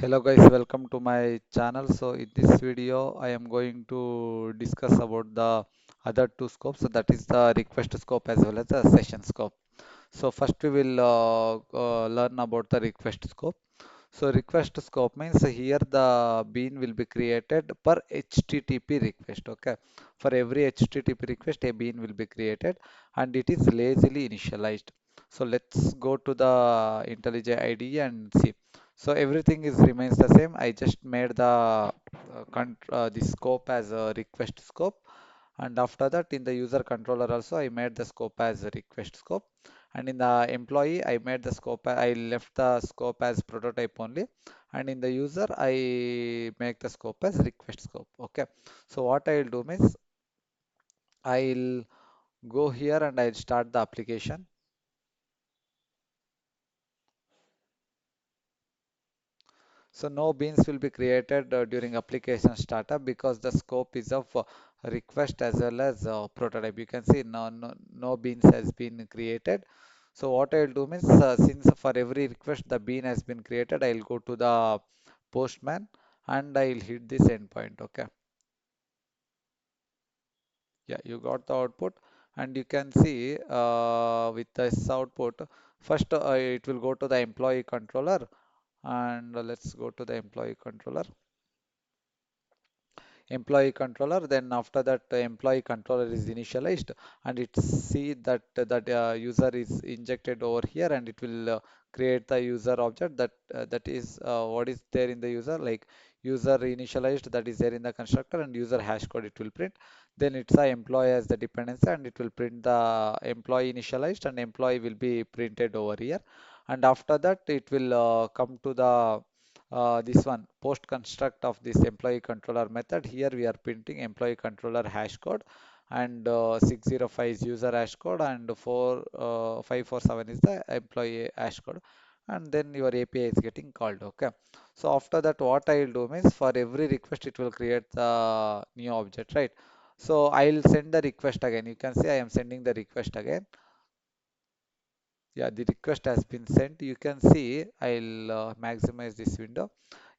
Hello guys, welcome to my channel. So in this video, I am going to discuss about the other two scopes. So that is the request scope as well as the session scope. So first we will learn about the request scope. So request scope means here the bean will be created per HTTP request. Okay, for every HTTP request, a bean will be created, and it is lazily initialized. So let's go to the IntelliJ IDE and see. So everything is remains the same. I just made the scope as a request scope, and after that in the user controller also I made the scope as a request scope, and in the employee I made the scope. I left the scope as prototype only, and in the user I make the scope as request scope. Okay. So what I'll do means I'll go here and I'll start the application. So no beans will be created during application startup because the scope is of request as well as prototype. You can see no beans has been created. So what I'll do means since for every request the bean has been created, I'll go to the postman and I'll hit this endpoint. Okay. Yeah, you got the output, and you can see with this output, first it will go to the employee controller, and let's go to the employee controller. Then after that employee controller is initialized, and it see that user is injected over here, and it will create the user object that is what is there in the user, like user initialized, that is there in the constructor, and user hash code it will print. Then it's a employee as the dependency, and it will print the employee initialized, and employee will be printed over here. And after that it will come to the this one post construct of this employee controller method. Here we are printing employee controller hash code, and 605 is user hash code, and 547 is the employee hash code, and then your API is getting called. Okay. So after that what I will do means for every request it will create the new object, right? So I'll send the request again. You can see I am sending the request again. Yeah, the request has been sent. You can see I'll maximize this window.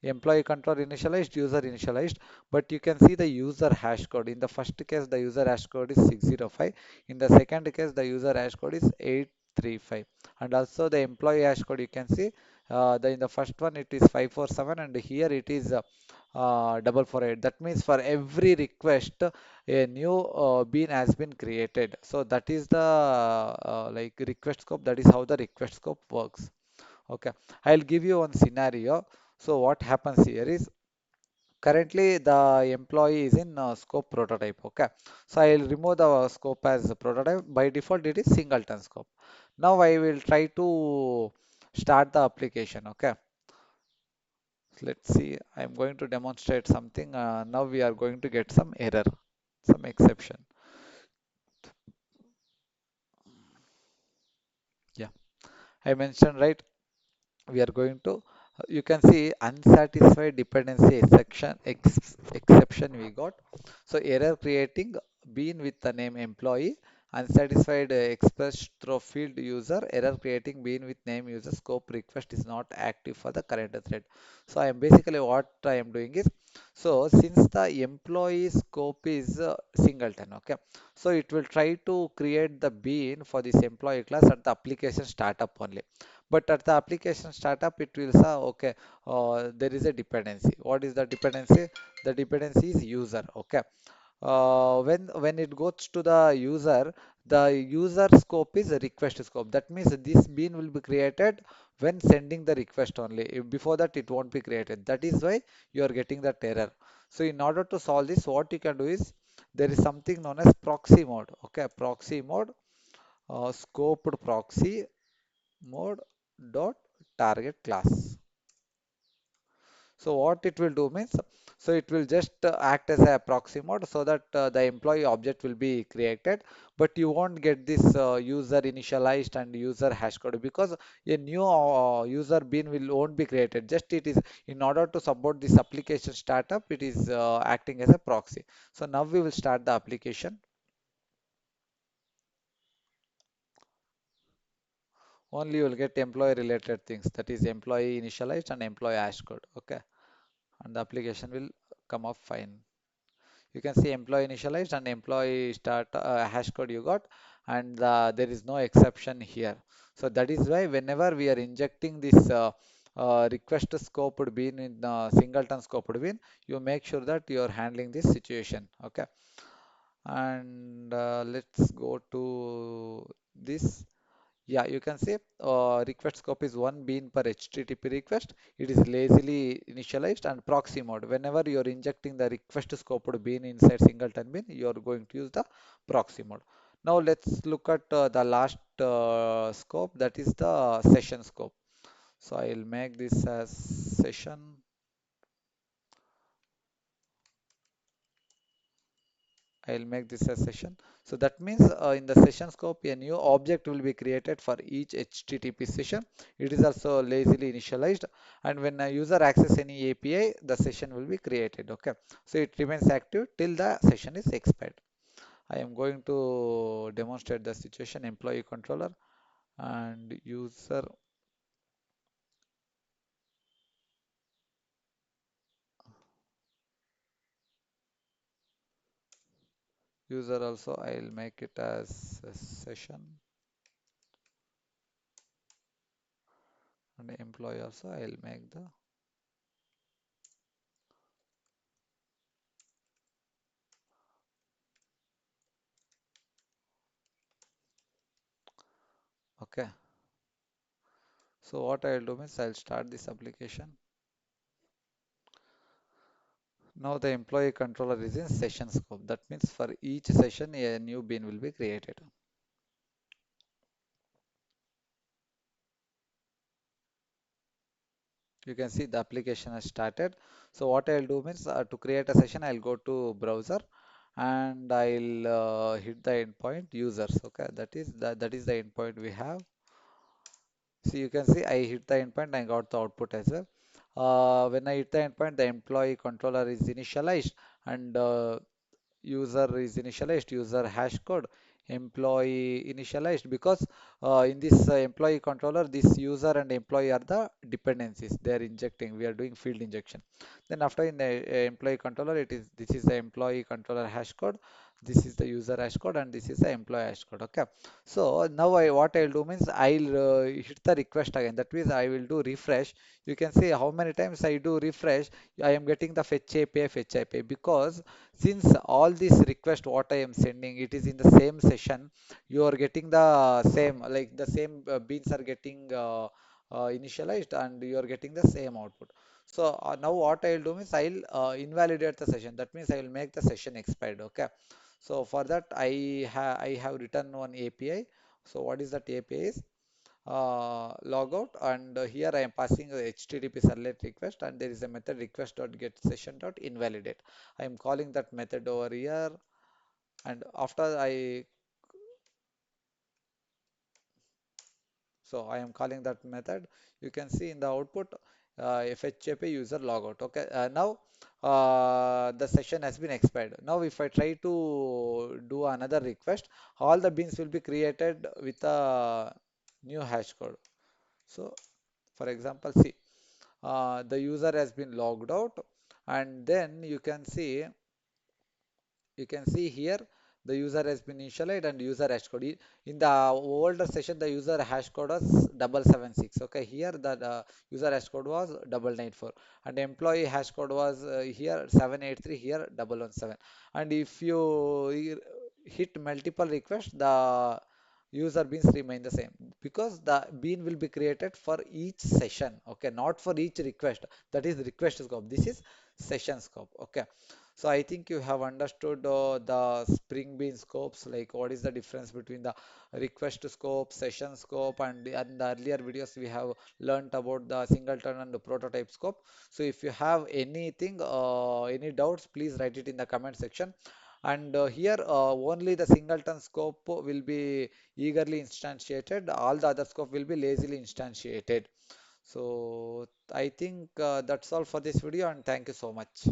Employee control initialized, user initialized, but you can see the user hash code. In the first case, the user hash code is 605. In the second case, the user hash code is 835. And also the employee hash code, you can see in the first one it is 547, and here it is 448. That means for every request, a new bean has been created. So that is the like request scope. That is how the request scope works. Okay, I'll give you one scenario. So what happens here is currently the employee is in scope prototype. Okay, so I'll remove the scope as a prototype. By default, it is singleton scope. Now I will try to start the application. Okay, let's see. I'm going to demonstrate something. Now we are going to get some error, some exception. Yeah, I mentioned right. We are going to you can see unsatisfied dependency exception we got. So error creating bean with the name employee, unsatisfied expressed through field user, error creating bean with name user, scope request is not active for the current thread. So I am basically what I am doing is, so since the employee scope is singleton. Okay, so it will try to create the bean for this employee class at the application startup only. But at the application startup, it will say, okay, there is a dependency. What is the dependency? The dependency is user. Okay. When it goes to the user scope is a request scope. That means this bean will be created when sending the request only. Before that, it won't be created. That is why you are getting that error. So in order to solve this, what you can do is there is something known as proxy mode. Okay, proxy mode, scoped proxy mode dot target class. So what it will do means, so it will just act as a proxy mode so that the employee object will be created, but you won't get this user initialized and user hash code because a new user bean will won't be created. Just it is in order to support this application startup, it is acting as a proxy. So now we will start the application. only you will get employee related things, that is employee initialized and employee hash code. Okay, and the application will come up fine. You can see employee initialized and employee start hash code you got, and there is no exception here. So that is why whenever we are injecting this request scoped bean in singleton scoped bean, you make sure that you are handling this situation. Okay, and let's go to this. Yeah, you can see request scope is one bean per HTTP request. It is lazily initialized and proxy mode. Whenever you are injecting the request scoped bean inside singleton bean, you are going to use the proxy mode. Now let's look at the last scope, that is the session scope. So I'll make this as session. I'll make this a session. So that means in the session scope, a new object will be created for each HTTP session. It is also lazily initialized. And when a user access any API, the session will be created. Okay. So it remains active till the session is expired. I am going to demonstrate the situation employee controller and user also I'll make it as a session, and employee also I'll make the okay. So what I'll do is I'll start this application. Now the employee controller is in session scope. That means for each session a new bean will be created. You can see the application has started. So what I'll do means to create a session, I'll go to browser and I'll hit the endpoint users. Okay, that is the endpoint we have. So you can see I hit the endpoint, I got the output as well. When I hit the endpoint, the employee controller is initialized and user is initialized, user hash code, employee initialized, because in this employee controller, this user and employee are the dependencies. They are injecting, we are doing field injection. Then after in the employee controller, this is the employee controller hash code, this is the user hash code, and this is the employee hash code. Okay. So now what I'll do means I'll hit the request again. That means I will do refresh. You can see how many times I do refresh. I am getting the fetch API, because since all these request what I am sending, it is in the same session, you are getting the same, like the same beans are getting initialized and you are getting the same output. So now what I will do is I'll invalidate the session. That means I will make the session expired. Okay. So for that I have written one API. So what is that API is? Logout, and here I am passing the HTTP servlet request, and there is a method request.get session.invalidate. I am calling that method over here, and after I am calling that method. You can see in the output FHAP user logout. Okay, now the session has been expired. Now if I try to do another request, all the beans will be created with a new hash code. So for example, see, the user has been logged out, and then you can see here the user has been initialized and user hash code. In the older session, the user hash code was 776. Okay, here the user hash code was 994, and employee hash code was here 783, here 117. And if you hit multiple requests, the user beans remain the same, because the bean will be created for each session. Okay, not for each request. That is request scope. This is session scope. Okay. So I think you have understood the Spring Bean scopes, like what is the difference between the request scope, session scope, and in the earlier videos we have learnt about the singleton and the prototype scope. So if you have anything, any doubts, please write it in the comment section. And here only the singleton scope will be eagerly instantiated. All the other scope will be lazily instantiated. So I think that's all for this video, and thank you so much.